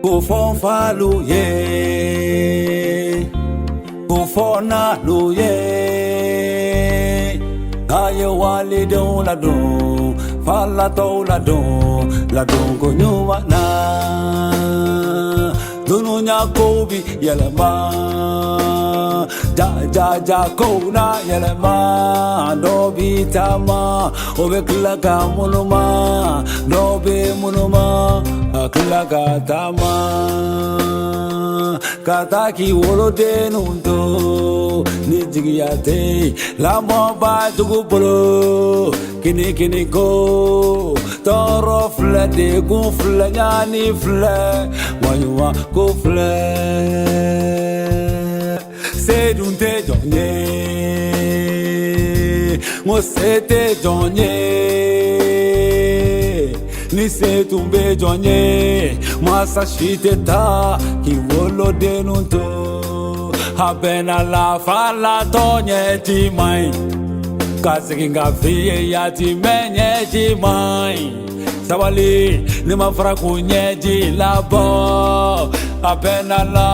Go for follow ye, go for na lo ye. Aye wale don la don, fala to la don go nyuma na. Dununya kobi yelema, ja ko na yelema. Dobi tama, obe klaka munuma, dobe munuma. Klaga tama kataki wolode nundo nijigiyate lamo ba dugubolo kini go toro flede gun fle nyani fle wanywa go fle sedunte jonye mo sete jonye ni se tumbe jonye masa shiteta ki wolo denunto habena la fala tonye ti mai kazinga fiye ya ti menye ti mai sabali ni mafra kunye ti labo habena la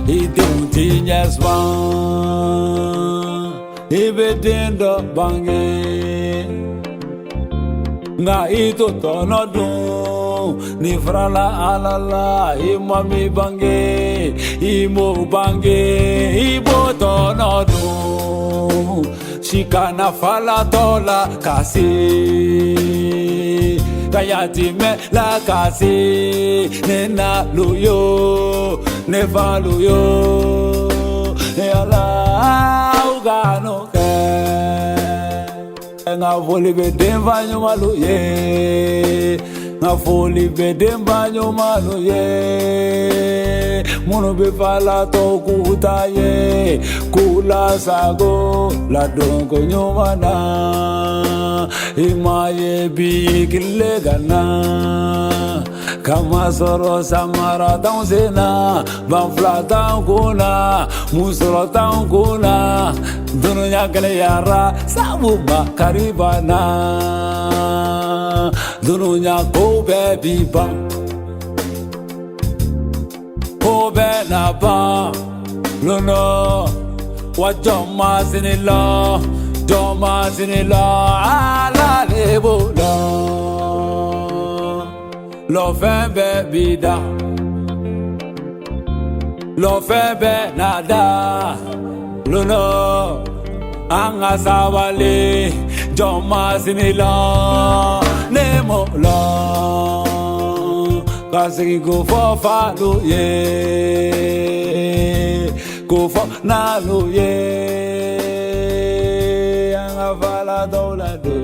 idunti nyeswa ibedendo bange nga ito tono dun ni frala alala imami bange imo bange ibo tono dun shikana fala tola kasi kayati me la kasi nena luyo neva luyo ala ugano nga voli bedem vanyo malu ye nga voli bedem vanyo malu ye mono be fala to kuta ye kula sago la dongo nyomana imaye bi kilegana kama soro samara tausena banfla tankuna musoro tankuna dununya kale yara sabuba karibana dununya ko baby ba ko bena ba lono wajoma sinila joma sinila ala lebola love baby da love nada Luno anga sawale joma sinila nemo la kasi go for follow ye go for na lo ye anga fala do la do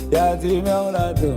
ya ti me la do